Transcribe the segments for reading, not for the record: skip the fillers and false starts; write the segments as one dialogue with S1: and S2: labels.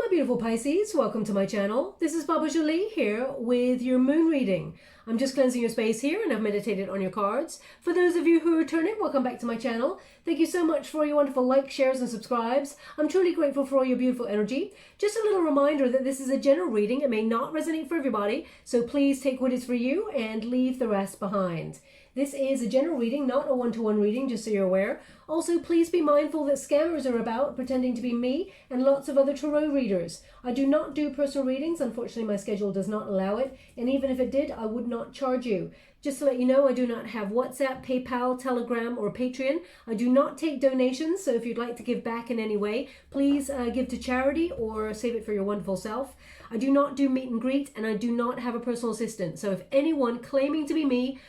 S1: my beautiful Pisces, welcome to my channel. This is Baba Jolie here with your moon reading. I'm just cleansing your space here and I've meditated on your cards. For those of you who are returning, welcome back to my channel. Thank you so much for your wonderful likes, shares and subscribes. I'm truly grateful for all your beautiful energy. Just a little reminder that this is a general reading. It may not resonate for everybody, so please take what is for you and leave the rest behind. This is a general reading, not a one-to-one reading, just so you're aware. Also, please be mindful that scammers are about, pretending to be me and lots of other tarot readers. I do not do personal readings. Unfortunately, my schedule does not allow it. And even if it did, I would not charge you. Just to let you know, I do not have WhatsApp, PayPal, Telegram, or Patreon. I do not take donations, so if you'd like to give back in any way, please give to charity or save it for your wonderful self. I do not do meet and greet, and I do not have a personal assistant. So if anyone claiming to be me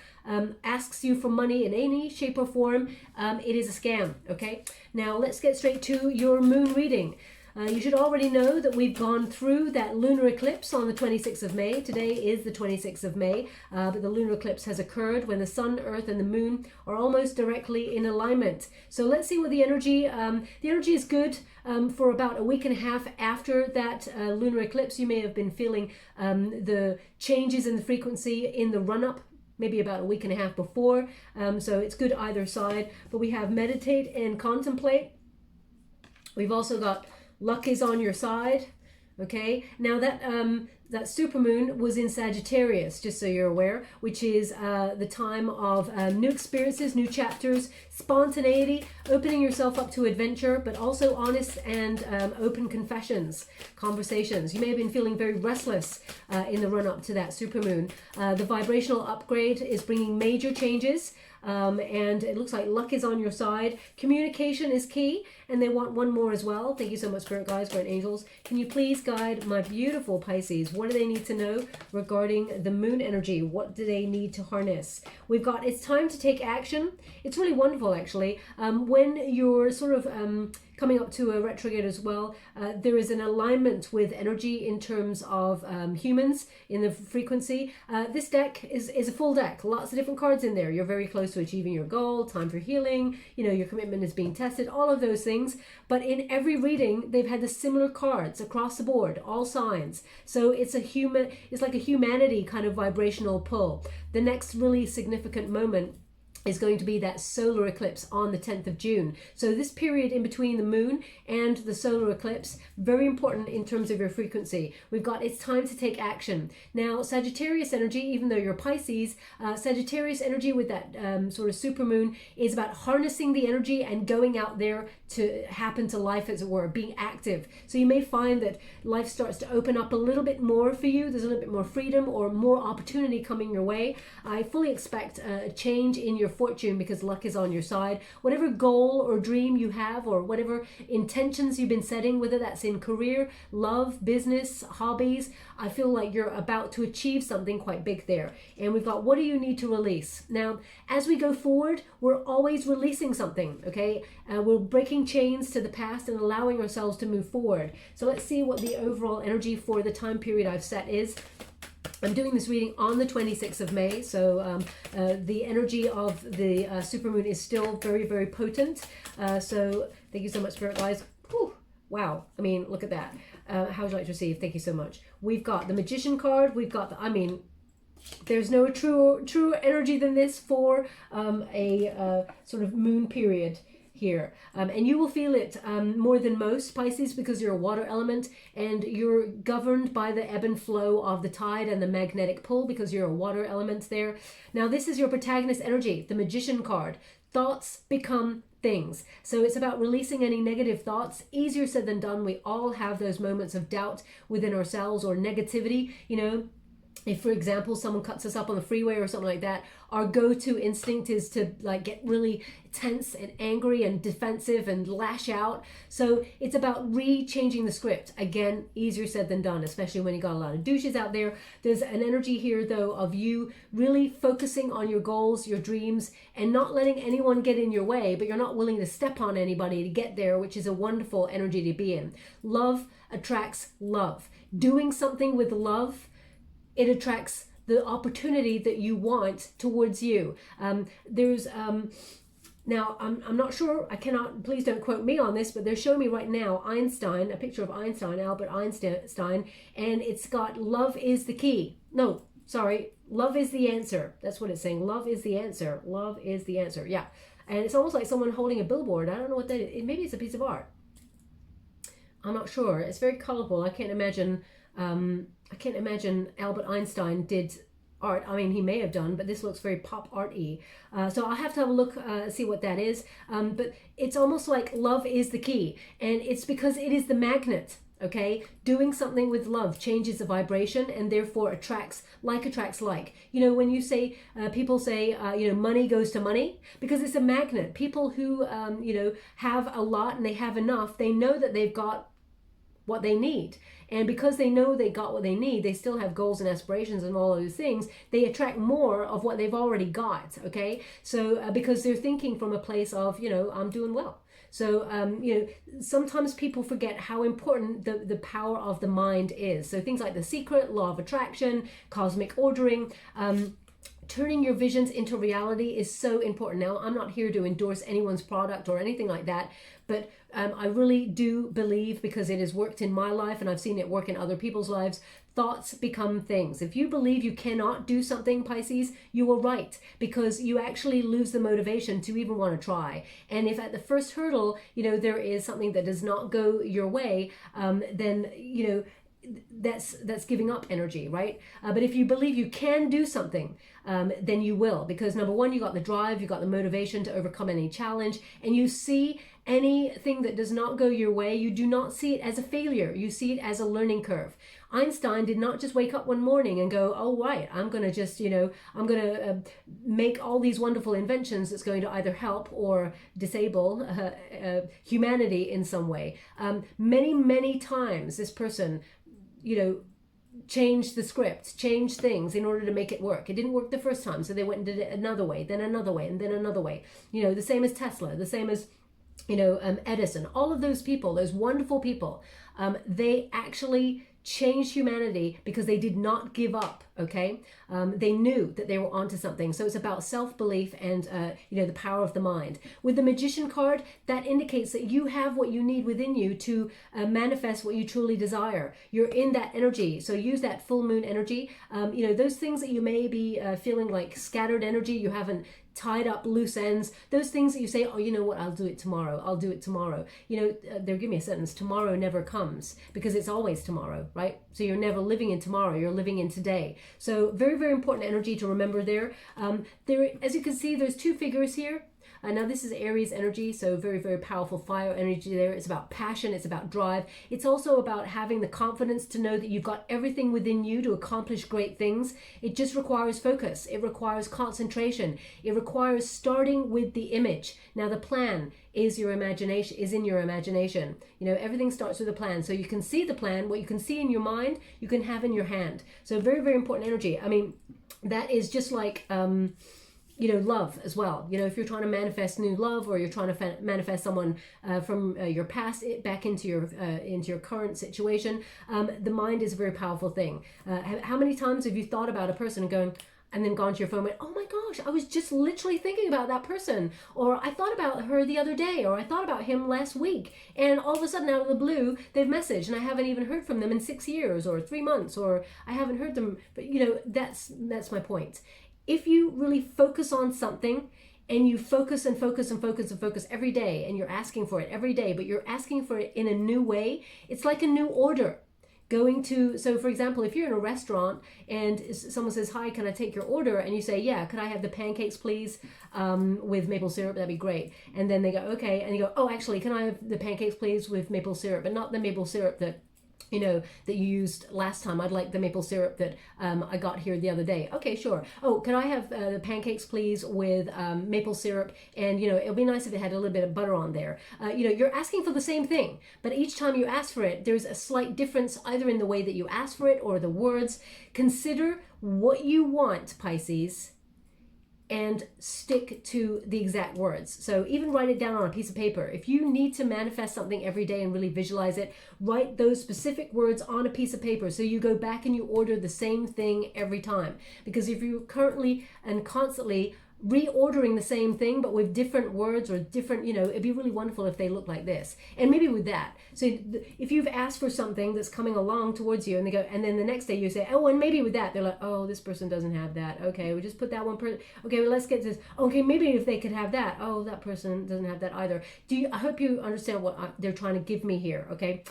S1: asks you for money in any shape or form, it is a scam, okay? Now let's get straight to your moon reading. You should already know that we've gone through that lunar eclipse on the 26th of May. Today is the 26th of May, but the lunar eclipse has occurred when the sun, earth, and the moon are almost directly in alignment. So let's see what the energy is good for about a week and a half after that lunar eclipse. You may have been feeling the changes in the frequency in the run-up, maybe about a week and a half before. So it's good either side. But we have meditate and contemplate. We've also got luck is on your side. Okay, now that that supermoon was in Sagittarius, just so you're aware, which is the time of new experiences, new chapters, spontaneity, opening yourself up to adventure, but also honest and open confessions, conversations. You may have been feeling very restless in the run-up to that supermoon. The vibrational upgrade is bringing major changes. And it looks like luck is on your side. Communication is key, and they want one more as well. Thank you so much, Spirit Guides, Spirit Angels. Can you please guide my beautiful Pisces? What do they need to know regarding the moon energy? What do they need to harness? We've got it's time to take action. It's really wonderful, actually. When you're sort of coming up to a retrograde as well, there is an alignment with energy in terms of humans in the frequency. This deck is a full deck, lots of different cards in there. You're very close to achieving your goal, time for healing, you know, your commitment is being tested, all of those things. But in every reading, they've had the similar cards across the board, all signs. So it's like a humanity kind of vibrational pull. The next really significant moment is going to be that solar eclipse on the 10th of June. So this period in between the moon and the solar eclipse, very important in terms of your frequency. We've got it's time to take action. Now, Sagittarius energy, even though you're Pisces, Sagittarius energy with that sort of supermoon is about harnessing the energy and going out there to happen to life, as it were, being active. So you may find that life starts to open up a little bit more for you. There's a little bit more freedom or more opportunity coming your way. I fully expect a change in your fortune because luck is on your side. Whatever goal or dream you have or whatever intentions you've been setting, whether that's in career, love, business, hobbies, I feel like you're about to achieve something quite big there. And we've got, what do you need to release? Now, as we go forward, we're always releasing something, okay? We're breaking chains to the past and allowing ourselves to move forward. So let's see what the overall energy for the time period I've set is. I'm doing this reading on the 26th of May, so the energy of the supermoon is still very, very potent. So thank you so much, Spirit Guides. Whew, wow, I mean, look at that. How would you like to receive? Thank you so much. We've got the Magician card. We've got the, I mean, there's no true energy than this for a sort of moon period here. And you will feel it more than most, Pisces, because you're a water element and you're governed by the ebb and flow of the tide and the magnetic pull because you're a water element there. Now, this is your protagonist energy, the Magician card. Thoughts become things. So it's about releasing any negative thoughts. Easier said than done. We all have those moments of doubt within ourselves or negativity, you know. If, for example, someone cuts us up on the freeway or something like that, our go-to instinct is to like get really tense and angry and defensive and lash out. So it's about changing the script. Again, easier said than done, especially when you got a lot of douches out there. There's an energy here, though, of you really focusing on your goals, your dreams, and not letting anyone get in your way, but you're not willing to step on anybody to get there, which is a wonderful energy to be in. Love attracts love. Doing something with love, it attracts the opportunity that you want towards you. There's Now, I'm not sure, I cannot, please don't quote me on this, but they're showing me right now Einstein, a picture of Einstein, Albert Einstein, and it's got love is the key. No, sorry, love is the answer. That's what it's saying. Love is the answer. Love is the answer. Yeah. And it's almost like someone holding a billboard. I don't know what that is. Maybe it's a piece of art. I'm not sure. It's very colorful. I can't imagine Albert Einstein did art. I mean, he may have done, but this looks very pop arty. So I'll have to have a look, see what that is. But it's almost like love is the key, and it's because it is the magnet. Okay, doing something with love changes the vibration, and therefore attracts like. You know, when you say people say you know, money goes to money, because it's a magnet. People who you know, have a lot and they have enough, they know that they've got what they need. And because they know they got what they need, they still have goals and aspirations and all those things, they attract more of what they've already got, okay? So because they're thinking from a place of, you know, I'm doing well. So, you know, sometimes people forget how important the power of the mind is. So things like The Secret, Law of Attraction, cosmic ordering, turning your visions into reality is so important. Now, I'm not here to endorse anyone's product or anything like that, but I really do believe, because it has worked in my life and I've seen it work in other people's lives, thoughts become things. If you believe you cannot do something, Pisces, you are right, because you actually lose the motivation to even want to try. And if at the first hurdle, you know, there is something that does not go your way, then, you know, that's giving up energy, right? But if you believe you can do something, then you will, because number one, you got the drive, you got the motivation to overcome any challenge, and you see anything that does not go your way, you do not see it as a failure, you see it as a learning curve. Einstein did not just wake up one morning and go, oh right, I'm going to just, you know, I'm going to make all these wonderful inventions that's going to either help or disable humanity in some way. Many times this person, you know, changed the script, changed things in order to make it work. It didn't work the first time, so they went and did it another way, then another way, and then another way. You know, the same as Tesla, the same as, you know, Edison. All of those people, those wonderful people, they actually changed humanity because they did not give up, okay? They knew that they were onto something. So it's about self-belief and, you know, the power of the mind. With the Magician card, that indicates that you have what you need within you to manifest what you truly desire. You're in that energy. So use that full moon energy. You know, those things that you may be feeling like scattered energy, you haven't tied up loose ends, those things that you say, oh, you know what, I'll do it tomorrow, I'll do it tomorrow. You know, they're giving me a sentence, tomorrow never comes, because it's always tomorrow, right? So you're never living in tomorrow, you're living in today. So very important energy to remember there. As you can see, there's two figures here. Now this is Aries energy, so very powerful fire energy there. It's about passion, it's about drive. It's also about having the confidence to know that you've got everything within you to accomplish great things. It just requires focus. It requires concentration. It requires starting with the image. Now the plan is your imagination, is in your imagination. You know, everything starts with a plan. So you can see the plan, what you can see in your mind, you can have in your hand. So very important energy. I mean, that is just like, you know, love as well. You know, if you're trying to manifest new love, or you're trying to manifest someone from your past back into your current situation, the mind is a very powerful thing. How many times have you thought about a person and then gone to your phone and went, oh my gosh, I was just literally thinking about that person, or I thought about her the other day, or I thought about him last week, and all of a sudden out of the blue they've messaged and I haven't even heard from them in 6 years or 3 months, or I haven't heard them. But you know, that's my point. If you really focus on something, and you focus every day, and you're asking for it every day, but you're asking for it in a new way, it's like a new order. So for example, if you're in a restaurant and someone says, hi, can I take your order? And you say, yeah, could I have the pancakes, please, with maple syrup? That'd be great. And then they go, okay. And you go, oh, actually, can I have the pancakes, please, with maple syrup, but not the maple syrup that, you know, that you used last time. I'd like the maple syrup that I got here the other day. Okay, sure. Oh, could I have the pancakes, please, with maple syrup? And, you know, it would be nice if it had a little bit of butter on there. You know, you're asking for the same thing, but each time you ask for it, there's a slight difference either in the way that you ask for it or the words. Consider what you want, Pisces, and stick to the exact words. So even write it down on a piece of paper. If you need to manifest something every day and really visualize it, write those specific words on a piece of paper so you go back and you order the same thing every time. Because if you currently and constantly reordering the same thing but with different words or different, it'd be really wonderful if they look like this. And maybe with that, so if you've asked for something that's coming along towards you and they go, and then the next day you say, oh, and maybe with that, they're like, oh, this person doesn't have that. Okay, we just put that one person. Okay, well, let's get this. Okay, maybe if they could have that. Oh, that person doesn't have that either. I hope you understand what they're trying to give me here. Okay,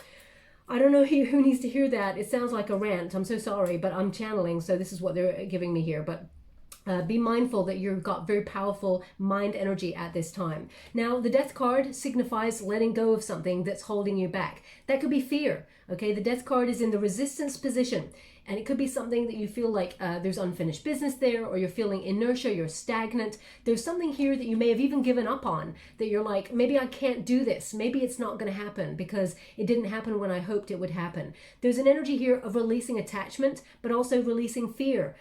S1: I don't know who needs to hear that. It sounds like a rant. I'm so sorry, but I'm channeling, so this is what they're giving me here. But be mindful that you've got very powerful mind energy at this time. Now, the Death card signifies letting go of something that's holding you back. That could be fear. Okay, the Death card is in the resistance position. And it could be something that you feel like there's unfinished business there, or you're feeling inertia, you're stagnant. There's something here that you may have even given up on, that you're like, maybe I can't do this. Maybe it's not going to happen because it didn't happen when I hoped it would happen. There's an energy here of releasing attachment, but also releasing fear.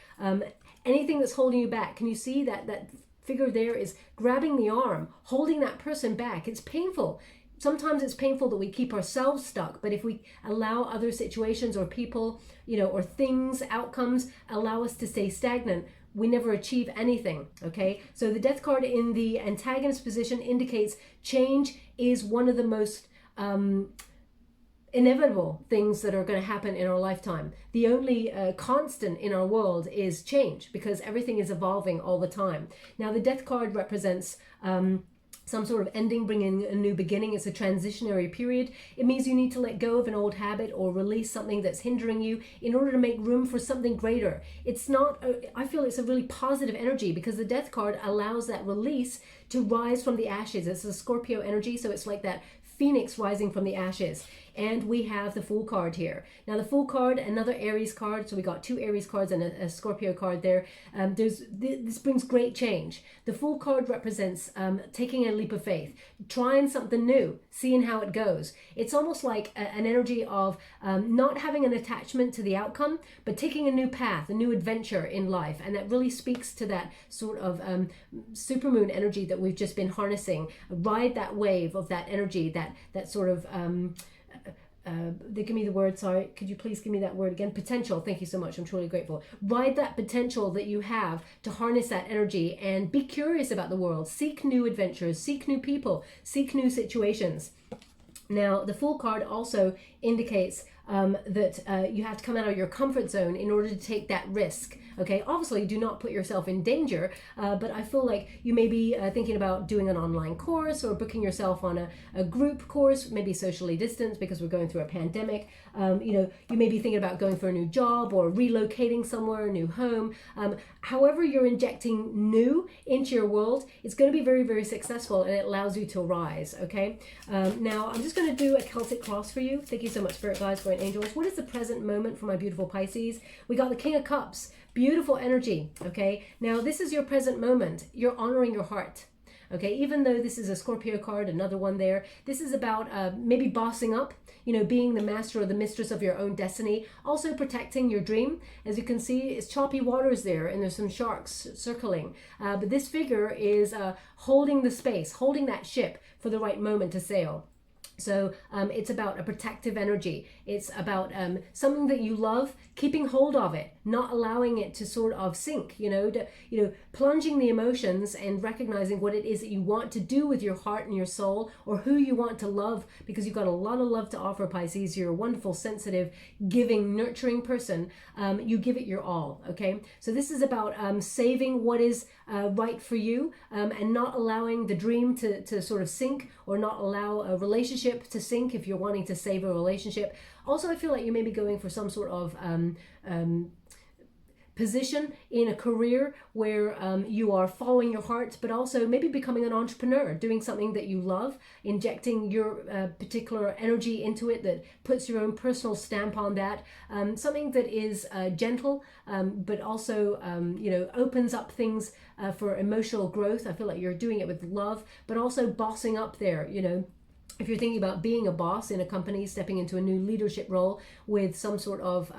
S1: Anything that's holding you back. Can you see that figure there is grabbing the arm, holding that person back? It's painful. Sometimes it's painful that we keep ourselves stuck, but if we allow other situations or people, or things, outcomes, allow us to stay stagnant, we never achieve anything, okay? So the Death card in the antagonist position indicates change is one of the most inevitable things that are going to happen in our lifetime. The only constant in our world is change, because everything is evolving all the time. Now, the Death card represents some sort of ending, bringing a new beginning. It's a transitionary period. It means you need to let go of an old habit or release something that's hindering you in order to make room for something greater. It's not, I feel it's a really positive energy, because the Death card allows that release to rise from the ashes. It's a Scorpio energy, so it's like that phoenix rising from the ashes. And we have the Fool card here. Now the Fool card, another Aries card, so we got two Aries cards and a Scorpio card there. This brings great change. The Fool card represents taking a leap of faith, trying something new, seeing how it goes. It's almost like an energy of not having an attachment to the outcome, but taking a new path, a new adventure in life. And that really speaks to that sort of supermoon energy that we've just been harnessing. Ride that wave of that energy, that sort of they give me the word, sorry, could you please give me that word again? Potential. Thank you so much. I'm truly grateful. Ride that potential that you have to harness that energy and be curious about the world. Seek new adventures, seek new people, seek new situations. Now, the Fool card also indicates that you have to come out of your comfort zone in order to take that risk. Okay, obviously do not put yourself in danger, but I feel like you may be thinking about doing an online course or booking yourself on a group course, maybe socially distanced because we're going through a pandemic. You may be thinking about going for a new job or relocating somewhere, a new home. However you're injecting new into your world, it's going to be very, very successful, and it allows you to rise, okay? Now, I'm just going to do a Celtic cross for you. Thank you so much, Spirit Guides, Guardian Angels. What is the present moment for my beautiful Pisces? We got the King of Cups. Beautiful energy, okay? Now, this is your present moment. You're honoring your heart, okay? Even though this is a Scorpio card, another one there, this is about maybe bossing up, being the master or the mistress of your own destiny. Also protecting your dream. As you can see, it's choppy waters there, and there's some sharks circling. But this figure is holding the space, holding that ship for the right moment to sail. So it's about a protective energy. It's about something that you love, keeping hold of it, not allowing it to sort of sink, plunging the emotions and recognizing what it is that you want to do with your heart and your soul, or who you want to love, because you've got a lot of love to offer, Pisces. You're a wonderful, sensitive, giving, nurturing person. You give it your all, okay? So this is about saving what is right for you, and not allowing the dream to sort of sink, or not allow a relationship to sink if you're wanting to save a relationship. Also, I feel like you may be going for some sort of position in a career where you are following your heart, but also maybe becoming an entrepreneur, doing something that you love, injecting your particular energy into it that puts your own personal stamp on that. Something that is gentle, but also, opens up things for emotional growth. I feel like you're doing it with love, but also bossing up there, If you're thinking about being a boss in a company, stepping into a new leadership role with some sort of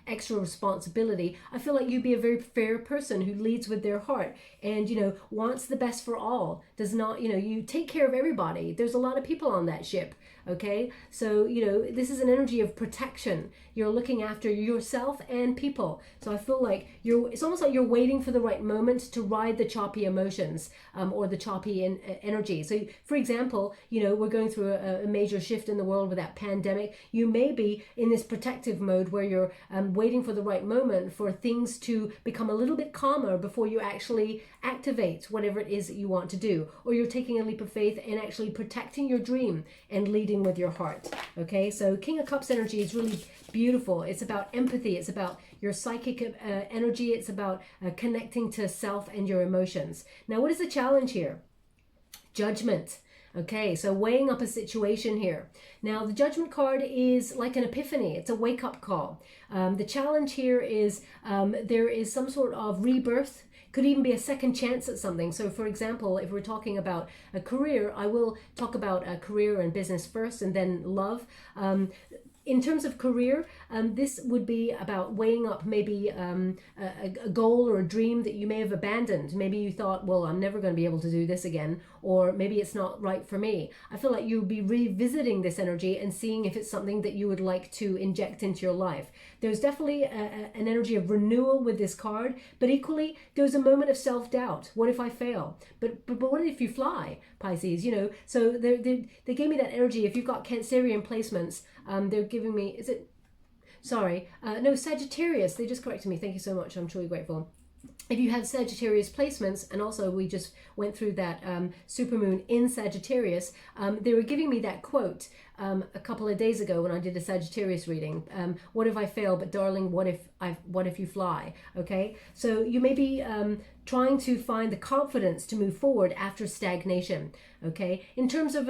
S1: extra responsibility, I feel like you'd be a very fair person who leads with their heart and, wants the best for all. Does not, you take care of everybody. There's a lot of people on that ship. Okay, so this is an energy of protection. You're looking after yourself and people. So I feel like it's almost like you're waiting for the right moment to ride the choppy emotions, or the choppy energy. So for example, we're going through a major shift in the world with that pandemic. You may be in this protective mode where you're waiting for the right moment for things to become a little bit calmer before you actually activate whatever it is that you want to do, or you're taking a leap of faith and actually protecting your dream and leading with your heart. Okay, so King of Cups energy is really beautiful. It's about empathy. It's about your psychic energy. It's about connecting to self and your emotions. Now, what is the challenge here? Judgment. Okay, so weighing up a situation here. Now, the Judgment card is like an epiphany. It's a wake-up call. The challenge here is there is some sort of rebirth. Could even be a second chance at something. So for example, if we're talking about a career, I will talk about a career and business first and then love. In terms of career, this would be about weighing up maybe a goal or a dream that you may have abandoned. Maybe you thought, well, I'm never going to be able to do this again, or maybe it's not right for me. I feel like you'll be revisiting this energy and seeing if it's something that you would like to inject into your life. There's definitely an energy of renewal with this card, but equally there's a moment of self-doubt. What if I fail? But what if you fly, Pisces? So they gave me that energy. If you've got Cancerian placements, they're giving me, is it, sorry, no, Sagittarius. They just corrected me. Thank you so much. I'm truly grateful. If you have Sagittarius placements, and also we just went through that supermoon in Sagittarius, they were giving me that quote a couple of days ago when I did a Sagittarius reading. What if I fail? But darling, what if you fly? Okay, so you may be trying to find the confidence to move forward after stagnation. Okay, in terms of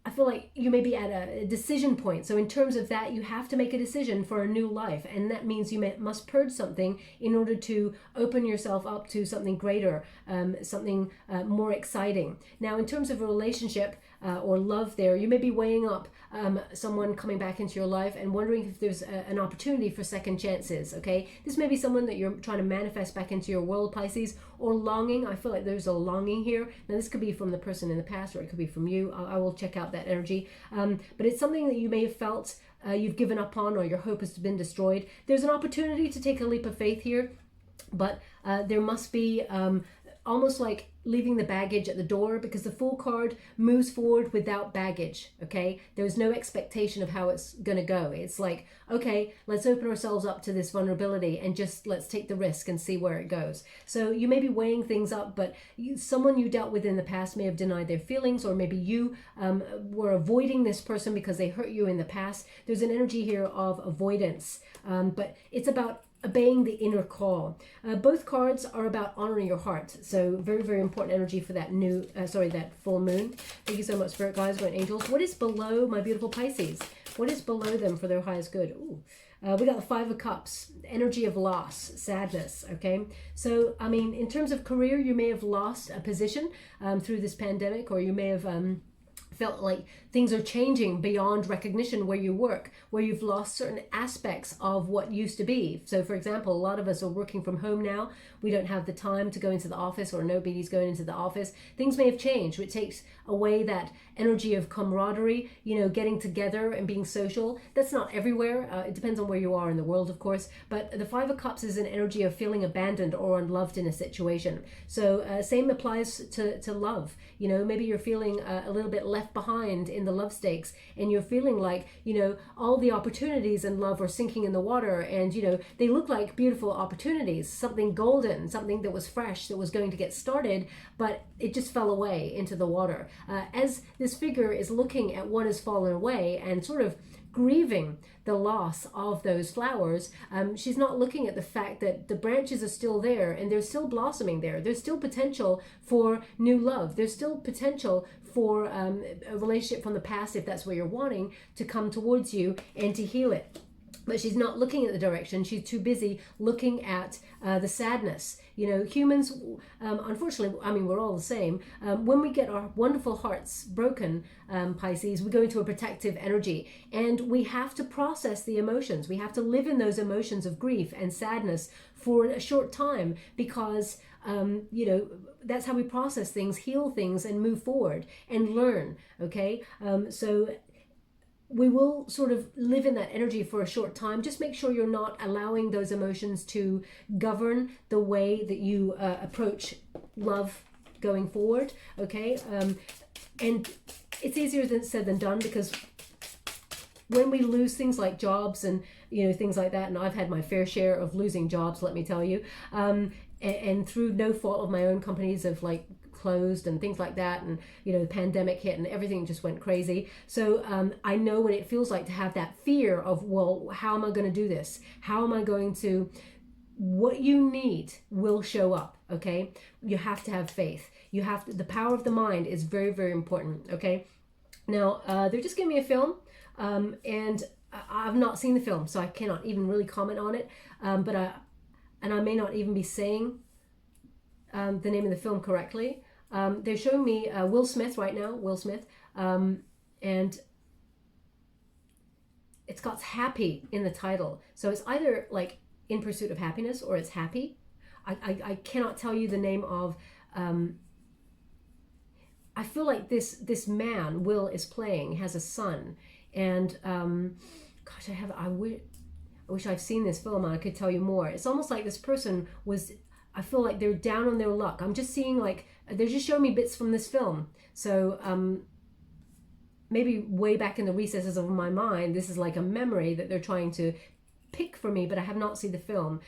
S1: I feel like you may be at a decision point. So in terms of that, you have to make a decision for a new life. And that means you must purge something in order to open yourself up to something greater, something more exciting. Now, in terms of a relationship or love there, you may be weighing up someone coming back into your life and wondering if there's an opportunity for second chances, okay? This may be someone that you're trying to manifest back into your world, Pisces, or longing. I feel like there's a longing here. Now, this could be from the person in the past, or it could be from you. I will check out that energy. But it's something that you may have felt you've given up on, or your hope has been destroyed. There's an opportunity to take a leap of faith here, but there must be almost like leaving the baggage at the door, because the Fool card moves forward without baggage. Okay, there's no expectation of how it's going to go. It's like, okay, let's open ourselves up to this vulnerability and just let's take the risk and see where it goes. So you may be weighing things up, but someone you dealt with in the past may have denied their feelings, or maybe you were avoiding this person because they hurt you in the past. There's an energy here of avoidance, but it's about obeying the inner call. Both cards are about honoring your heart. So very, very important energy for that that full moon. Thank you so much, Spirit Guides, Great Angels. What is below my beautiful Pisces? What is below them for their highest good? Ooh. We got the Five of Cups, energy of loss, sadness, okay? So, I mean, in terms of career, you may have lost a position through this pandemic, or you may have felt like things are changing beyond recognition where you work, where you've lost certain aspects of what used to be. So for example, a lot of us are working from home now. We don't have the time to go into the office, or nobody's going into the office. Things may have changed, which takes away that energy of camaraderie, getting together and being social. That's not everywhere. It depends on where you are in the world, of course. But the Five of Cups is an energy of feeling abandoned or unloved in a situation. So same applies to love. Maybe you're feeling a little bit left behind in the love stakes, and you're feeling like, all the opportunities in love are sinking in the water, and, they look like beautiful opportunities, something golden, something that was fresh, that was going to get started, but it just fell away into the water. As this figure is looking at what has fallen away and sort of grieving the loss of those flowers, she's not looking at the fact that the branches are still there and they're still blossoming there. There's still potential for new love. There's still potential for a relationship from the past, if that's what you're wanting, to come towards you and to heal it. but she's not looking at the direction. She's too busy looking at the sadness. You know, humans, unfortunately, I mean, we're all the same. When we get our wonderful hearts broken, Pisces, we go into a protective energy, and we have to process the emotions. We have to live in those emotions of grief and sadness for a short time, because you know, that's how we process things, heal things, and move forward and learn. Okay, so we will sort of live in that energy for a short time. Just make sure you're not allowing those emotions to govern the way that you approach love going forward. Okay, and it's easier said than done, because when we lose things like jobs and, you know, things like that, and I've had my fair share of losing jobs, let me tell you, and through no fault of my own, companies have like closed and things like that, and you know, the pandemic hit and everything just went crazy. So I know what it feels like to have that fear of, well, how am I going to do this? How am I going to? What you need will show up. Okay, you have to have faith. You have to, the power of the mind is very, very important. Okay, now they're just giving me a film, and I've not seen the film, so I cannot even really comment on it. But I may not even be saying the name of the film correctly. They're showing me Will Smith right now, Will Smith, and it's got happy in the title. So it's either like In Pursuit of Happiness or it's happy. I cannot tell you the name of, I feel like this man, Will, is playing, has a son, and gosh, I wish I've seen this film and I could tell you more. It's almost like this person was, I feel like they're down on their luck. I'm just seeing, like, they're just showing me bits from this film. So maybe way back in the recesses of my mind, this is like a memory that they're trying to pick for me, but I have not seen the film.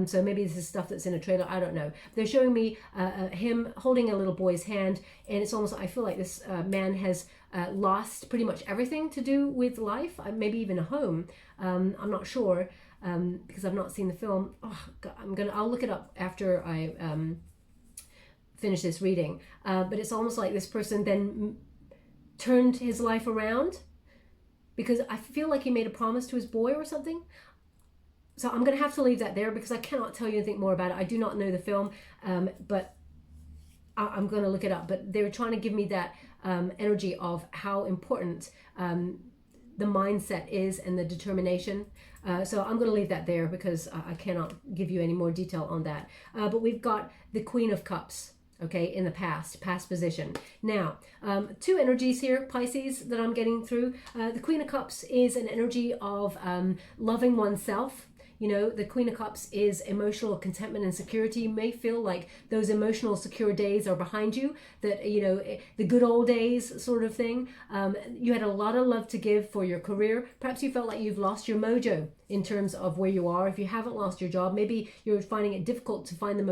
S1: So maybe this is stuff that's in a trailer, I don't know. They're showing me him holding a little boy's hand, and it's almost, I feel like this man has lost pretty much everything to do with life, maybe even a home. I'm not sure, because I've not seen the film. Oh, God, I'll look it up after I finish this reading. But it's almost like this person then turned his life around, because I feel like he made a promise to his boy or something. So I'm going to have to leave that there, because I cannot tell you anything more about it. I do not know the film, but I'm going to look it up. But they're trying to give me that energy of how important the mindset is and the determination. So I'm going to leave that there, because I cannot give you any more detail on that. But we've got the Queen of Cups, okay, in the past position. Now, two energies here, Pisces, that I'm getting through. The Queen of Cups is an energy of loving oneself. You know, the Queen of Cups is emotional contentment and security. You may feel like those emotional secure days are behind you, that, you know, the good old days sort of thing. You had a lot of love to give for your career. Perhaps you felt like you've lost your mojo in terms of where you are. If you haven't lost your job, maybe you're finding it difficult to find the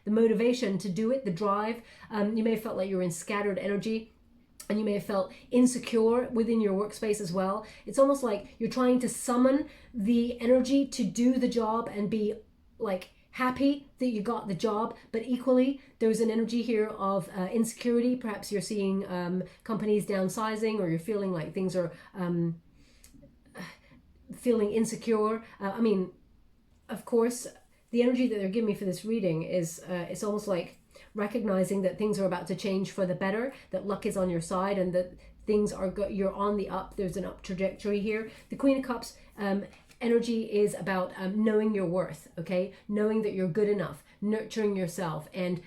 S1: motivation to do it, the drive. You may have felt like you're in scattered energy, and you may have felt insecure within your workspace as well. It's almost like you're trying to summon the energy to do the job and be like happy that you got the job, but equally there's an energy here of insecurity. Perhaps you're seeing companies downsizing, or you're feeling like things are feeling insecure. I mean, of course, the energy that they're giving me for this reading is it's almost like recognizing that things are about to change for the better, that luck is on your side, and that things are you're on the up. There's an up trajectory here. The Queen of Cups energy is about knowing your worth, okay? Knowing that you're good enough, nurturing yourself, and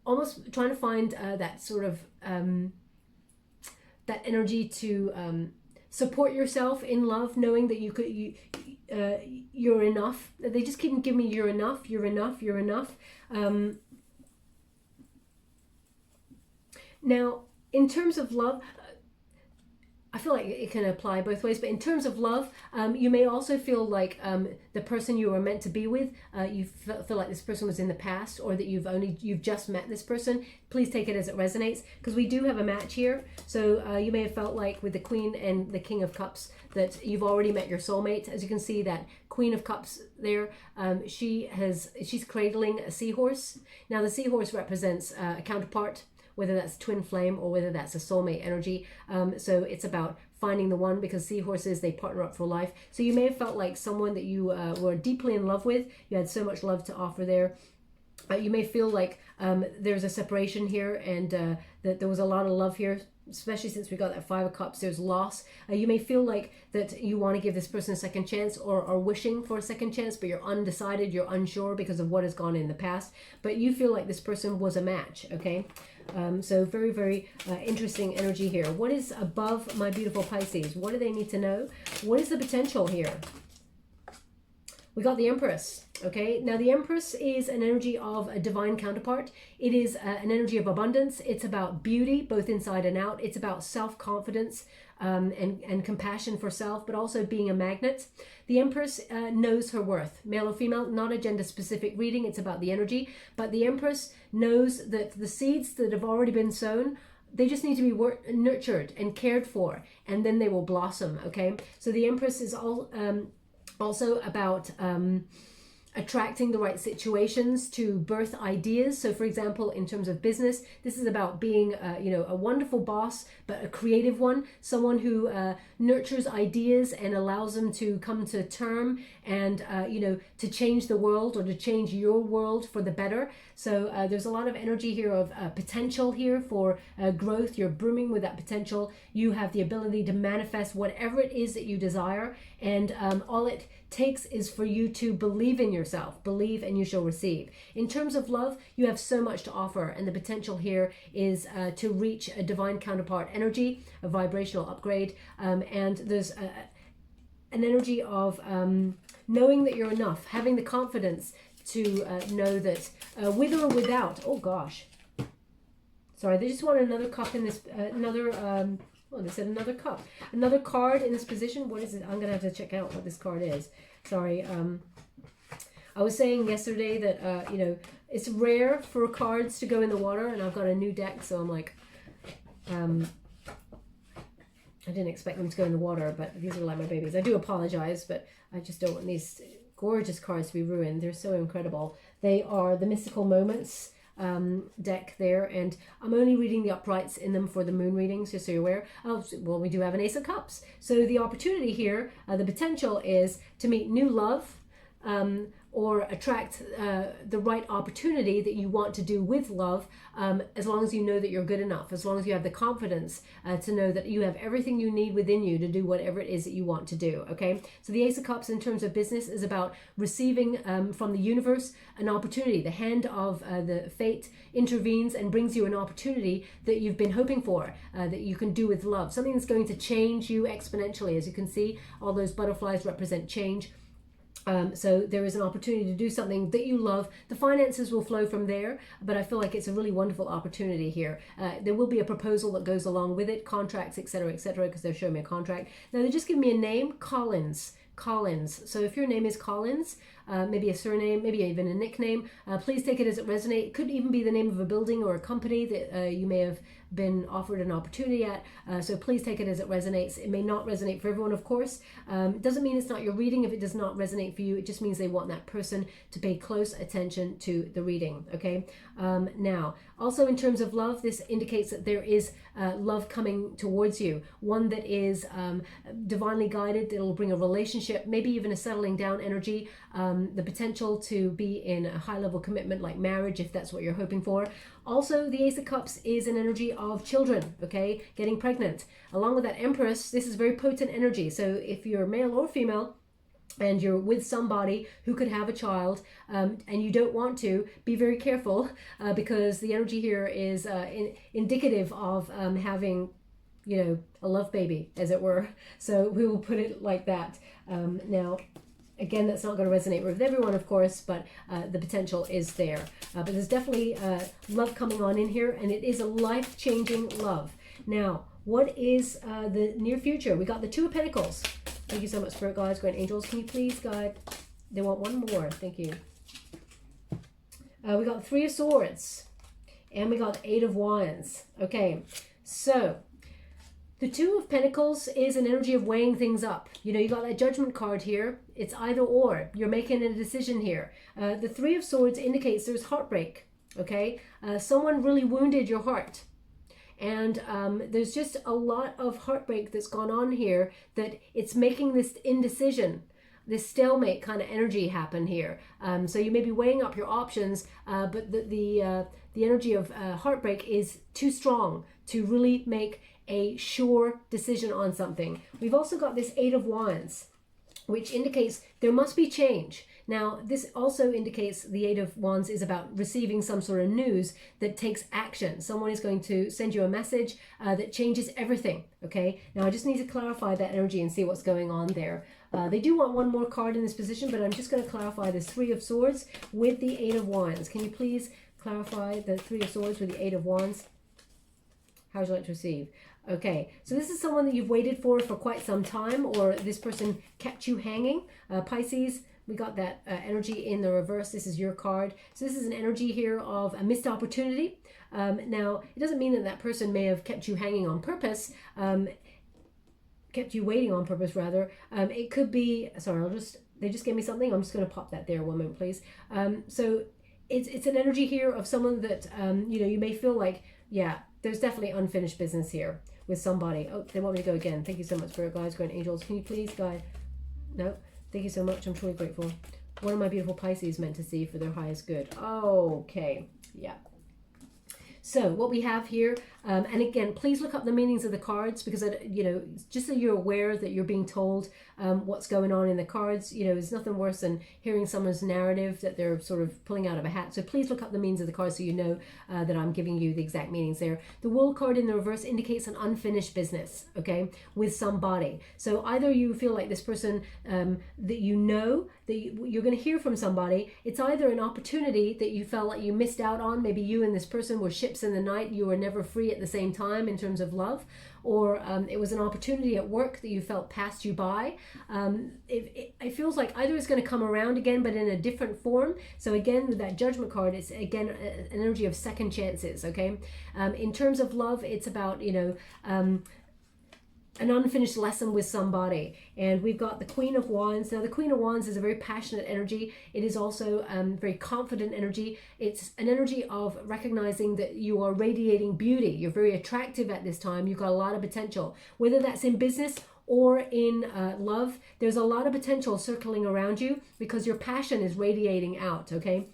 S1: almost trying to find that sort of that energy to support yourself in love, knowing that you're enough. They just keep giving me you're enough, you're enough, you're enough. Now, in terms of love, I feel like it can apply both ways, but in terms of love, you may also feel like the person you were meant to be with, you feel like this person was in the past, or that you've just met this person. Please take it as it resonates, because we do have a match here. So you may have felt like with the Queen and the King of Cups that you've already met your soulmate. As you can see, that Queen of Cups there, she's cradling a seahorse. Now the seahorse represents a counterpart, whether that's twin flame or whether that's a soulmate energy. So it's about finding the one, because seahorses, they partner up for life. So you may have felt like someone that you were deeply in love with. You had so much love to offer there. You may feel like there's a separation here, and that there was a lot of love here, especially since we got that Five of Cups. There's loss. You may feel like that you want to give this person a second chance, or are wishing for a second chance, but you're undecided, you're unsure because of what has gone in the past. But you feel like this person was a match, okay? So very, very interesting energy here. What is above my beautiful Pisces? What do they need to know? What is the potential here? We got the Empress, okay? Now, the Empress is an energy of a divine counterpart. It is an energy of abundance. It's about beauty, both inside and out. It's about self-confidence and compassion for self, but also being a magnet. The Empress knows her worth, male or female, not a gender-specific reading. It's about the energy. But the Empress knows that the seeds that have already been sown, they just need to be nurtured and cared for, and then they will blossom, okay? So the Empress is all... also about attracting the right situations to birth ideas. So for example, in terms of business, this is about being a wonderful boss, but a creative one, someone who nurtures ideas and allows them to come to term and to change the world, or to change your world for the better. So there's a lot of energy here of potential here for growth. You're brimming with that potential. You have the ability to manifest whatever it is that you desire, and all it takes is for you to believe in yourself. Believe and you shall receive. In terms of love, you have so much to offer, and the potential here is to reach a divine counterpart energy, a vibrational upgrade, and there's an energy of knowing that you're enough, having the confidence to know that with or without, oh gosh, sorry, they just want another cup in this, oh, they said another cup. Another card in this position. What is it? I'm going to have to check out what this card is. Sorry. I was saying yesterday that, it's rare for cards to go in the water, and I've got a new deck, so I'm like, I didn't expect them to go in the water, but these are like my babies. I do apologize, but I just don't want these gorgeous cards to be ruined. They're so incredible. They are the Mystical Moments deck there, and I'm only reading the uprights in them for the moon readings, just so you're aware. Oh, well, we do have an Ace of Cups. So the opportunity here, the potential is to meet new love, or attract the right opportunity that you want to do with love, as long as you know that you're good enough, as long as you have the confidence to know that you have everything you need within you to do whatever it is that you want to do, okay? So the Ace of Cups in terms of business is about receiving from the universe an opportunity. The hand of the fate intervenes and brings you an opportunity that you've been hoping for, that you can do with love. Something that's going to change you exponentially. As you can see, all those butterflies represent change. So there is an opportunity to do something that you love. The finances will flow from there, but I feel like it's a really wonderful opportunity here. There will be a proposal that goes along with it, contracts, etc., because they're showing me a contract. Now they just give me a name, Collins. So if your name is Collins, maybe a surname, maybe even a nickname, please take it as it resonates. It could even be the name of a building or a company that you may have been offered an opportunity at, so please take it as it resonates. It may not resonate for everyone, of course. It doesn't mean it's not your reading if it does not resonate for you. It just means they want that person to pay close attention to the reading, okay? Now, also in terms of love, this indicates that there is love coming towards you, one that is divinely guided. It'll bring a relationship, maybe even a settling down energy, the potential to be in a high-level commitment like marriage, if that's what you're hoping for. Also, the Ace of Cups is an energy of children, okay? Getting pregnant. Along with that Empress, this is very potent energy. So if you're male or female, and you're with somebody who could have a child, and you don't want to, be very careful, because the energy here is indicative of having, a love baby, as it were. So we will put it like that. Now, again, that's not going to resonate with everyone, of course, but the potential is there. But there's definitely love coming on in here, and it is a life-changing love. Now, what is the near future? We got the Two of Pentacles. Thank you so much, Spirit Guides, Great Angels. Can you please guide? They want one more. Thank you. We got Three of Swords, and we got Eight of Wands. Okay, so the Two of Pentacles is an energy of weighing things up. You got that Judgment card here. It's either or. You're making a decision here. The Three of Swords indicates there's heartbreak, okay? Someone really wounded your heart. And there's just a lot of heartbreak that's gone on here, that it's making this indecision, this stalemate kind of energy happen here. So you may be weighing up your options, but the energy of heartbreak is too strong to really make a sure decision on something. We've also got this Eight of Wands, which indicates there must be change. Now, this also indicates the Eight of Wands is about receiving some sort of news that takes action. Someone is going to send you a message that changes everything, okay? Now, I just need to clarify that energy and see what's going on there. They do want one more card in this position, but I'm just going to clarify this Three of Swords with the Eight of Wands. Can you please clarify the Three of Swords with the Eight of Wands? How would you like to receive? Okay, so this is someone that you've waited for quite some time, or this person kept you hanging. Pisces, we got that energy in the reverse. This is your card. So this is an energy here of a missed opportunity. Now, it doesn't mean that that person may have kept you hanging on purpose, kept you waiting on purpose, rather. It could be, sorry, they just gave me something. I'm just going to pop that there. 1 moment, please. So it's an energy here of someone that, you may feel like, yeah, there's definitely unfinished business here with somebody. Oh, they want me to go again. Thank you so much, Spirit Guides, Grand Angels. Can you please guide? No, thank you so much. I'm truly grateful. What are my beautiful Pisces meant to see for their highest good? Okay, yeah. So what we have here, and again, please look up the meanings of the cards, because, just so you're aware that you're being told what's going on in the cards. There's nothing worse than hearing someone's narrative that they're sort of pulling out of a hat. So please look up the meanings of the cards so you know that I'm giving you the exact meanings there. The World card in the reverse indicates an unfinished business, okay, with somebody. So either you feel like this person that you're going to hear from somebody. It's either an opportunity that you felt like you missed out on. Maybe you and this person were ships in the night. You were never free at the same time in terms of love. Or it was an opportunity at work that you felt passed you by. It feels like either it's going to come around again, but in a different form. So again, with that Judgment card, it's again an energy of second chances, okay? In terms of love, it's about, an unfinished lesson with somebody. And we've got the Queen of Wands. Now, the Queen of Wands is a very passionate energy. It is also very confident energy. It's an energy of recognizing that you are radiating beauty. You're very attractive at this time. You've got a lot of potential, whether that's in business or in love. There's a lot of potential circling around you because your passion is radiating out, okay?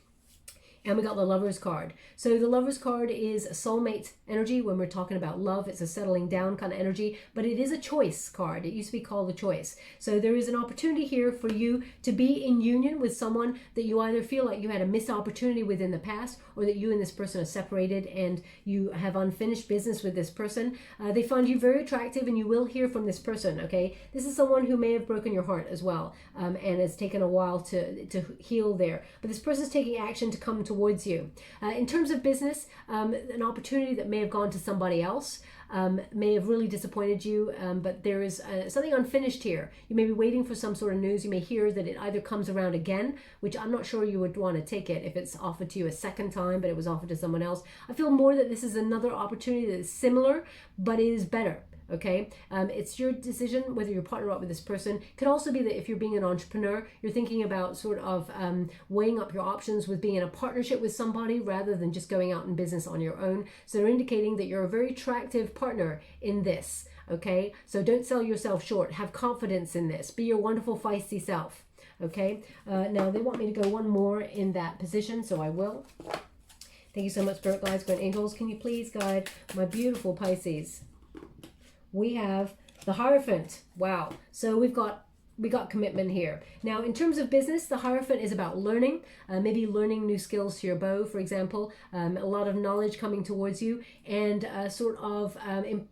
S1: And we got the Lovers card. So the Lovers card is a soulmate energy. When we're talking about love, it's a settling down kind of energy, but it is a choice card. It used to be called a choice. So there is an opportunity here for you to be in union with someone that you either feel like you had a missed opportunity with in the past, or that you and this person are separated and you have unfinished business with this person. They find you very attractive and you will hear from this person, okay? This is someone who may have broken your heart as well, and it's taken a while to heal there. But this person is taking action to come towards you. In terms of business, an opportunity that may have gone to somebody else may have really disappointed you, but there is something unfinished here. You may be waiting for some sort of news. You may hear that it either comes around again, which I'm not sure you would want to take it if it's offered to you a second time, but it was offered to someone else. I feel more that this is another opportunity that is similar, but it is better. Okay, it's your decision whether you partner up with this person. Could also be that if you're being an entrepreneur, you're thinking about sort of weighing up your options with being in a partnership with somebody rather than just going out in business on your own. So they're indicating that you're a very attractive partner in this. Okay, so don't sell yourself short. Have confidence in this. Be your wonderful feisty self. Okay, now they want me to go one more in that position, so I will. Thank you so much, Spirit Guides, Grand Angels. Can you please guide my beautiful Pisces? We have the Hierophant. Wow. So we got commitment here. Now, in terms of business, the Hierophant is about learning, maybe learning new skills to your bow, for example, a lot of knowledge coming towards you, and sort of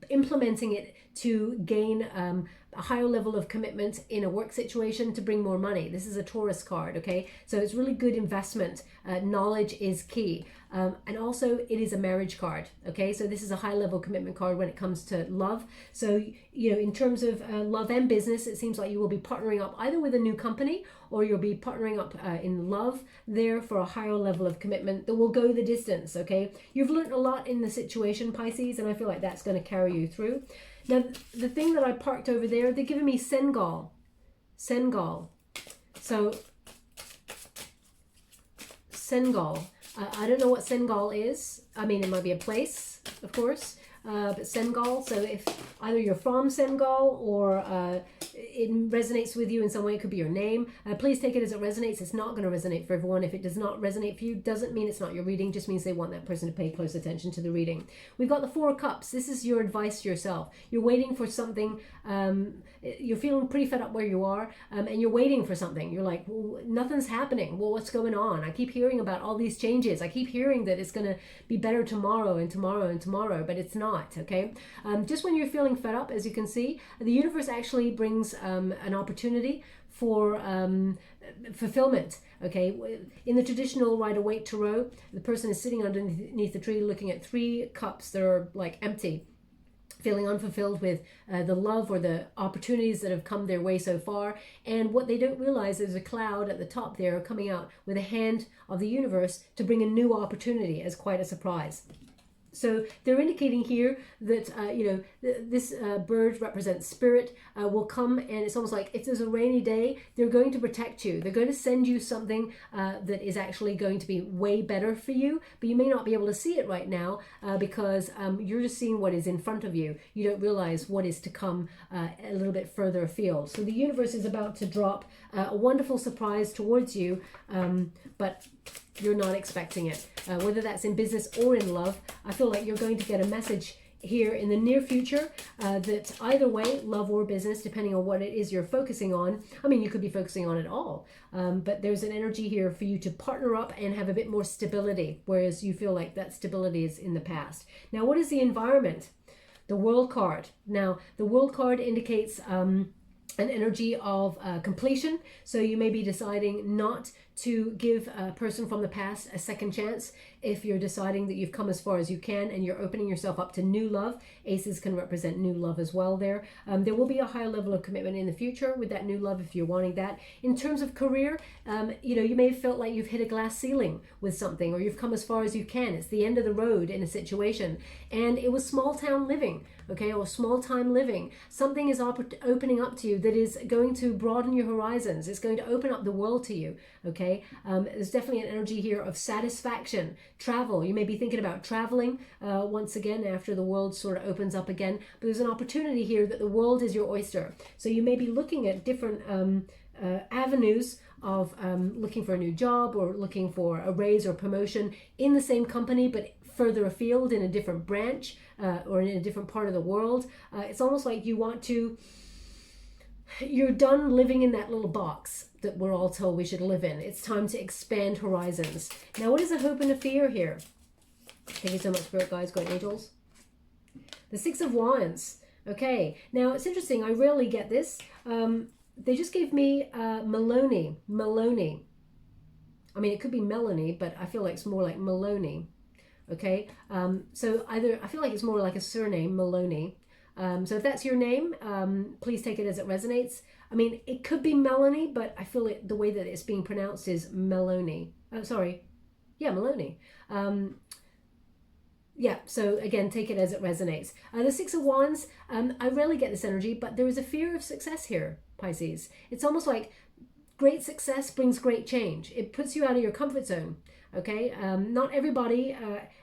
S1: implementing it to gain a higher level of commitment in a work situation to bring more money. This is a Taurus card, okay? So it's really good investment. Knowledge is key. And also it is a marriage card, okay? So this is a high level commitment card when it comes to love. So, in terms of love and business, it seems like you will be partnering up either with a new company or you'll be partnering up in love there for a higher level of commitment that will go the distance, okay? You've learned a lot in the situation, Pisces, and I feel like that's going to carry you through. Now, the thing that I parked over there, they're giving me Senegal. Senegal. So, Senegal. I don't know what Senegal is. I mean, it might be a place, of course. but Senegal. So if either you're from Senegal or it resonates with you in some way, it could be your name. Please take it as it resonates. It's not going to resonate for everyone. If it does not resonate for you, doesn't mean it's not your reading, just means they want that person to pay close attention to the reading. We've got the Four of Cups. This is your advice to yourself. You're waiting for something. You're feeling pretty fed up where you are, and you're waiting for something. You're like, well, nothing's happening. Well, what's going on? I keep hearing about all these changes. I keep hearing that it's going to be better tomorrow and tomorrow and tomorrow, but it's not, okay? Just when you're feeling fed up, as you can see, the universe actually brings an opportunity for fulfillment, okay? In the traditional Rider-Waite Tarot, the person is sitting underneath the tree looking at 3 cups that are like empty, feeling unfulfilled with the love or the opportunities that have come their way so far. And what they don't realize is a cloud at the top there coming out with a hand of the universe to bring a new opportunity as quite a surprise. So they're indicating here that, this bird represents spirit, will come, and it's almost like if there's a rainy day, they're going to protect you. They're going to send you something that is actually going to be way better for you, but you may not be able to see it right now because you're just seeing what is in front of you. You don't realize what is to come a little bit further afield. So the universe is about to drop a wonderful surprise towards you, but you're not expecting it. Whether that's in business or in love, I feel like you're going to get a message here in the near future that either way, love or business, depending on what it is you're focusing on. I mean, you could be focusing on it all, but there's an energy here for you to partner up and have a bit more stability, whereas you feel like that stability is in the past. Now, what is the environment? The World card. Now, the World card indicates an energy of completion. So you may be deciding not to give a person from the past a second chance. If you're deciding that you've come as far as you can and you're opening yourself up to new love, aces can represent new love as well there. There will be a higher level of commitment in the future with that new love if you're wanting that. In terms of career, you may have felt like you've hit a glass ceiling with something, or you've come as far as you can. It's the end of the road in a situation. And it was small town living, okay, or small time living. Something is opening up to you that is going to broaden your horizons. It's going to open up the world to you, okay? There's definitely an energy here of satisfaction. Travel, you may be thinking about traveling once again after the world sort of opens up again, but there's an opportunity here that the world is your oyster. So you may be looking at different avenues of looking for a new job or looking for a raise or promotion in the same company, but further afield in a different branch or in a different part of the world. It's almost like you're done living in that little box that we're all told we should live in. It's time to expand horizons. Now, what is a hope and a fear here? Thank you so much, Spirit Guides, Guardian Angels. The Six of Wands. Okay, now it's interesting. I rarely get this. They just gave me Maloney. I mean, it could be Melanie, but I feel like it's more like Maloney. Okay, so either I feel like it's more like a surname, Maloney. So if that's your name, please take it as it resonates. I mean, it could be Melanie, but I feel the way that it's being pronounced is Meloni. Oh, sorry. Yeah, Maloney. Yeah, so again, take it as it resonates. The Six of Wands, I rarely get this energy, but there is a fear of success here, Pisces. It's almost like great success brings great change. It puts you out of your comfort zone, okay? Not everybody,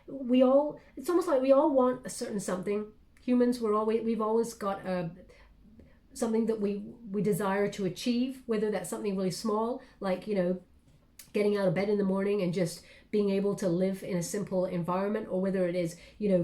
S1: it's almost like we all want a certain something. Humans, we've always got something that we desire to achieve, whether that's something really small, like, getting out of bed in the morning and just being able to live in a simple environment, or whether it is,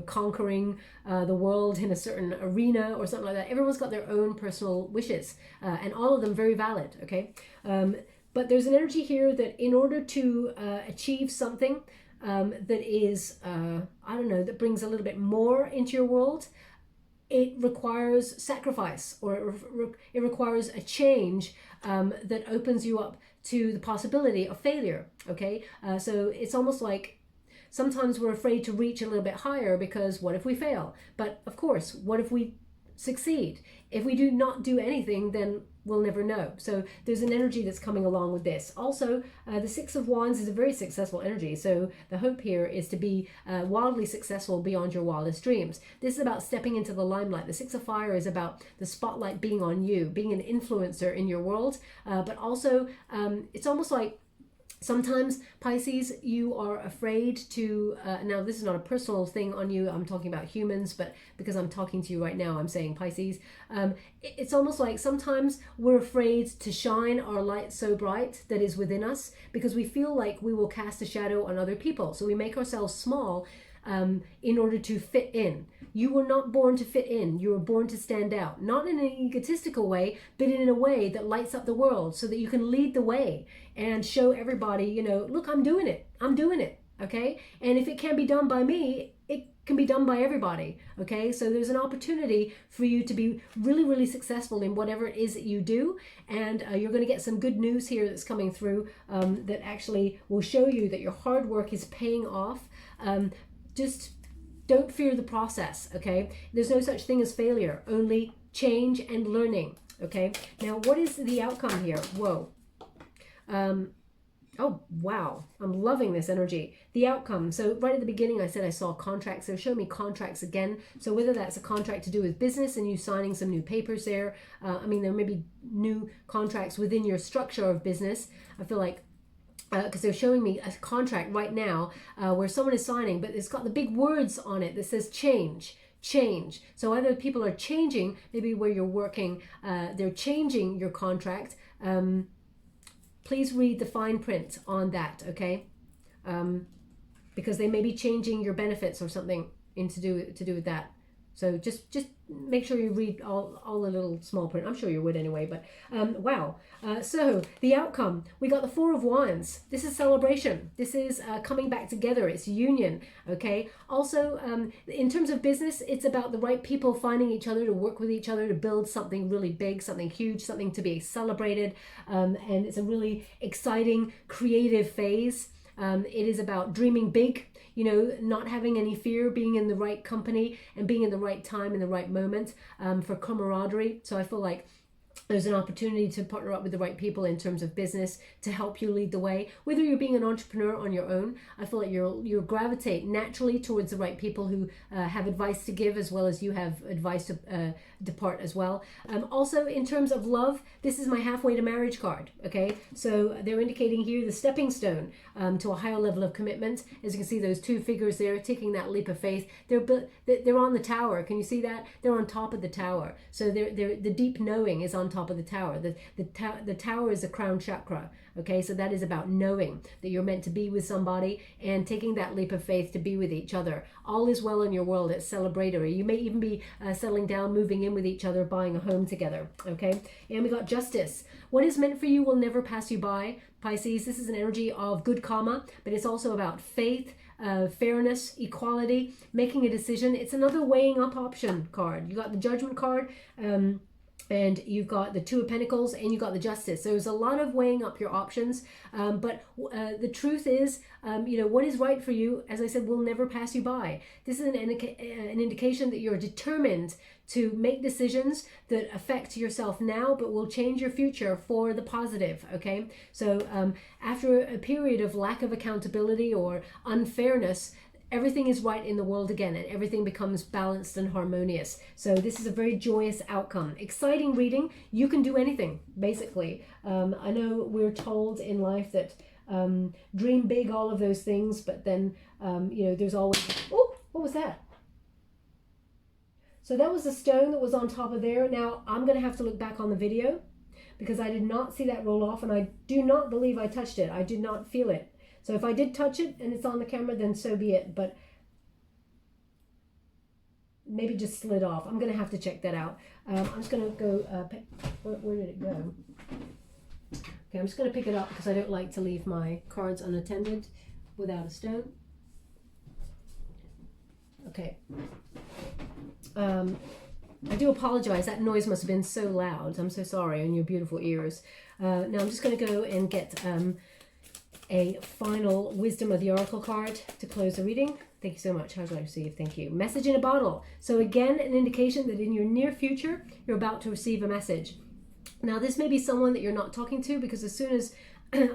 S1: conquering the world in a certain arena or something like that. Everyone's got their own personal wishes, and all of them very valid, okay? But there's an energy here that in order to achieve something that is, that brings a little bit more into your world, it requires sacrifice, or it requires a change that opens you up to the possibility of failure, okay? So it's almost like sometimes we're afraid to reach a little bit higher because what if we fail? But of course, what if we succeed? If we do not do anything, then we'll never know. So there's an energy that's coming along with this. Also, the Six of Wands is a very successful energy. So the hope here is to be wildly successful beyond your wildest dreams. This is about stepping into the limelight. The Six of Fire is about the spotlight being on you, being an influencer in your world. But also, it's almost like Sometimes, Pisces, you are afraid to, now this is not a personal thing on you, I'm talking about humans, but because I'm talking to you right now, I'm saying Pisces. It's almost like sometimes we're afraid to shine our light so bright that is within us because we feel like we will cast a shadow on other people. So we make ourselves small in order to fit in. You were not born to fit in. You were born to stand out, not in an egotistical way, but in a way that lights up the world so that you can lead the way and show everybody, you know, look, I'm doing it. I'm doing it. Okay. And if it can be done by me, it can be done by everybody. Okay. So there's an opportunity for you to be really, really successful in whatever it is that you do. And you're going to get some good news here that's coming through that actually will show you that your hard work is paying off. Just don't fear the process, okay? There's no such thing as failure, only change and learning, okay? Now, what is the outcome here? Whoa. Oh, wow. I'm loving this energy. The outcome. So right at the beginning, I said I saw contracts. So show me contracts again. So whether that's a contract to do with business and you signing some new papers there. I mean, there may be new contracts within your structure of business. I feel like because they're showing me a contract right now where someone is signing, but it's got the big words on it that says change. So either people are changing, maybe where you're working, they're changing your contract. Please read the fine print on that, okay? Because they may be changing your benefits or something to do with that. So just make sure you read all the little small print. I'm sure you would anyway, but wow. So the outcome, we got the Four of Wands. This is celebration. This is coming back together. It's union, okay? Also, in terms of business, it's about the right people finding each other to work with each other to build something really big, something huge, something to be celebrated. And it's a really exciting, creative phase. It is about dreaming big, you know, not having any fear, being in the right company and being in the right time in the right moment for camaraderie. So I feel like there's an opportunity to partner up with the right people in terms of business to help you lead the way. Whether you're being an entrepreneur on your own, I feel like you'll gravitate naturally towards the right people who have advice to give as well as you have advice to depart as well. Also, in terms of love, this is my halfway to marriage card. Okay, so they're indicating here the stepping stone to a higher level of commitment. As you can see, those two figures there taking that leap of faith. They're on the tower. Can you see that? They're on top of the tower. So the deep knowing is on top of the tower. The tower is the crown chakra. Okay, so that is about knowing that you're meant to be with somebody and taking that leap of faith to be with each other. All is well in your world. It's celebratory. You may even be settling down, moving in with each other, buying a home together. Okay, and we got justice. What is meant for you will never pass you by, Pisces. This is an energy of good karma, but it's also about faith, fairness, equality, making a decision. It's another weighing up option card. You got the Judgment card, and you've got the Two of Pentacles, and you got the Justice. So there's a lot of weighing up your options, but the truth is, you know, what is right for you, as I said, will never pass you by. This is an indication that you're determined to make decisions that affect yourself now, but will change your future for the positive, okay? So after a period of lack of accountability or unfairness, everything is right in the world again and everything becomes balanced and harmonious. So this is a very joyous outcome. Exciting reading. You can do anything, basically. I know we're told in life that dream big, all of those things, but then, you know, there's always... Oh, what was that? So that was the stone that was on top of there. Now, I'm going to have to look back on the video because I did not see that roll off and I do not believe I touched it. I did not feel it. So if I did touch it and it's on the camera, then so be it. But maybe just slid off. I'm going to have to check that out. I'm just going to go... where did it go? Okay, I'm just going to pick it up because I don't like to leave my cards unattended without a stone. Okay. I do apologize. That noise must have been so loud. I'm so sorry on your beautiful ears. Now I'm just going to go and get a final Wisdom of the Oracle card to close the reading. Thank you so much. How do I receive? Thank you. Message in a bottle. So again, an indication that in your near future, you're about to receive a message. Now this may be someone that you're not talking to because as soon as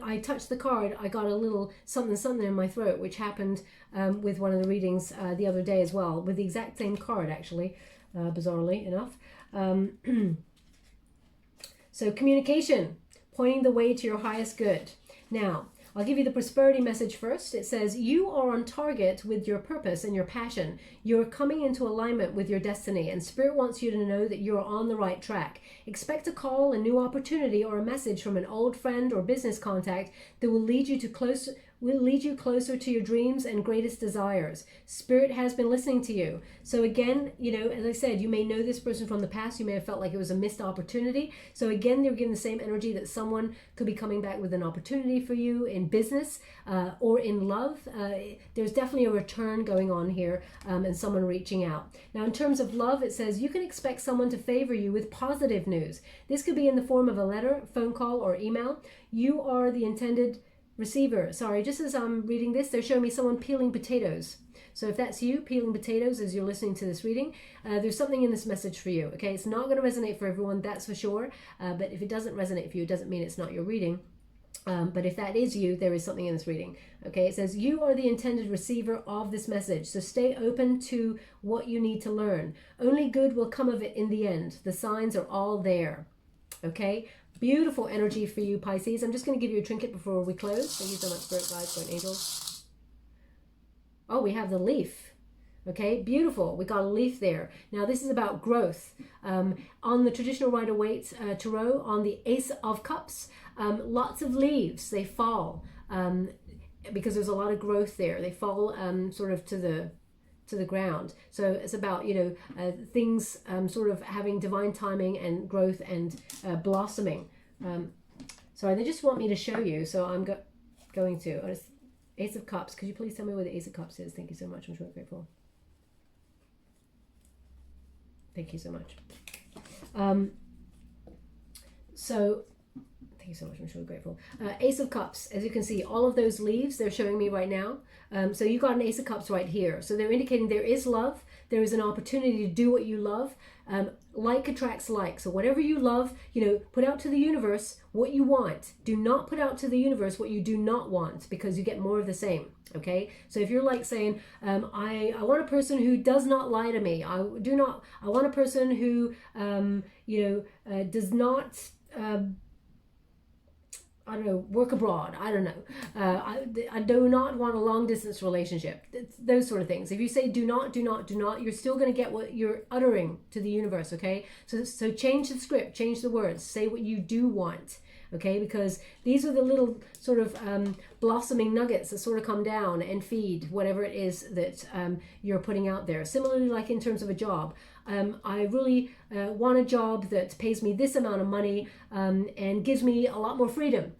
S1: I touched the card, I got a little something in my throat, which happened with one of the readings the other day as well, with the exact same card actually, bizarrely enough. So communication, pointing the way to your highest good. Now, I'll give you the prosperity message first. It says, you are on target with your purpose and your passion. You're coming into alignment with your destiny, and Spirit wants you to know that you're on the right track. Expect a call, a new opportunity, or a message from an old friend or business contact that will lead you closer to your dreams and greatest desires. Spirit has been listening to you. So again, as I said, you may know this person from the past. You may have felt like it was a missed opportunity. So again, they're giving the same energy that someone could be coming back with an opportunity for you in business or in love. There's definitely a return going on here and someone reaching out. Now, in terms of love, it says you can expect someone to favor you with positive news. This could be in the form of a letter, phone call, or email. You are the intended receiver. Sorry, just as I'm reading this, they're showing me someone peeling potatoes. So if that's you, peeling potatoes as you're listening to this reading, there's something in this message for you. Okay, it's not going to resonate for everyone, that's for sure. But if it doesn't resonate for you, it doesn't mean it's not your reading. But if that is you, there is something in this reading. Okay, it says you are the intended receiver of this message. So stay open to what you need to learn. Only good will come of it in the end. The signs are all there. Okay, beautiful energy for you, Pisces. I'm just going to give you a trinket before we close. Thank you so much, Spirit Guides, Guardian Angels. Oh, we have the leaf. Okay, beautiful. We got a leaf there. Now, this is about growth. On the traditional Rider-Waite Tarot, on the Ace of Cups, lots of leaves, they fall because there's a lot of growth there. They fall sort of to the ground. So it's about, things sort of having divine timing and growth and blossoming. Sorry, they just want me to show you, so I'm going to. Ace of Cups. Could you please tell me where the Ace of Cups is? Thank you so much. I'm so grateful. Thank you so much. Thank you so much. I'm so grateful. Ace of Cups. As you can see, all of those leaves, they're showing me right now. So you got an Ace of Cups right here. So they're indicating there is love. There is an opportunity to do what you love. Like attracts like. So whatever you love, put out to the universe what you want. Do not put out to the universe what you do not want, because you get more of the same. Okay, so if you're like saying, I want a person who does not lie to me. I want a person who, does not, I don't know, work abroad. I don't know. I do not want a long distance relationship. It's those sort of things. If you say do not, you're still going to get what you're uttering to the universe. Okay, so change the script, change the words, say what you do want. Okay, because these are the little sort of blossoming nuggets that sort of come down and feed whatever it is that you're putting out there. Similarly, like in terms of a job, I really want a job that pays me this amount of money and gives me a lot more freedom.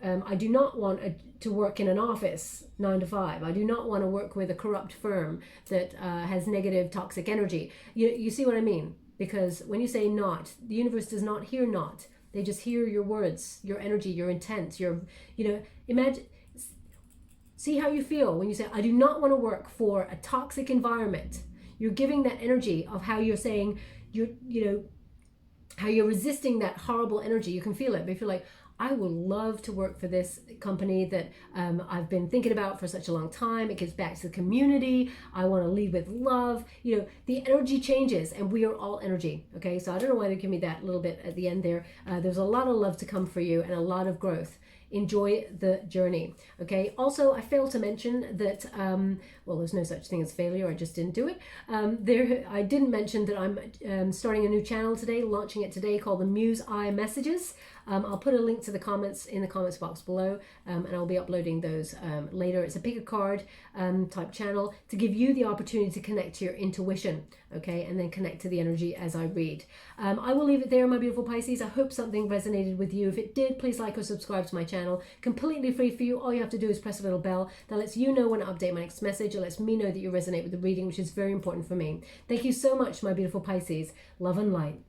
S1: I do not want to work in an office 9 to 5. I do not want to work with a corrupt firm that has negative, toxic energy. You see what I mean? Because when you say not, the universe does not hear not. They just hear your words, your energy, your intent, imagine, see how you feel when you say, I do not want to work for a toxic environment. You're giving that energy of how you're saying, how you're resisting that horrible energy. You can feel it, but if you're like, I would love to work for this company that I've been thinking about for such a long time. It gives back to the community. I want to lead with love. The energy changes, and we are all energy. Okay, so I don't know why they give me that little bit at the end there. There's a lot of love to come for you and a lot of growth. Enjoy the journey. Okay, also I failed to mention that there's no such thing as failure. I just didn't do it. I didn't mention that I'm starting a new channel today, launching it today, called the Muse Eye Messages. I'll put a link to the comments in the comments box below, and I'll be uploading those later. It's a pick a card type channel to give you the opportunity to connect to your intuition, okay, and then connect to the energy as I read. I will leave it there, my beautiful Pisces. I hope something resonated with you. If it did, please like or subscribe to my channel. Completely free for you. All you have to do is press a little bell that lets you know when I update my next message. It lets me know that you resonate with the reading, which is very important for me. Thank you so much, my beautiful Pisces. Love and light.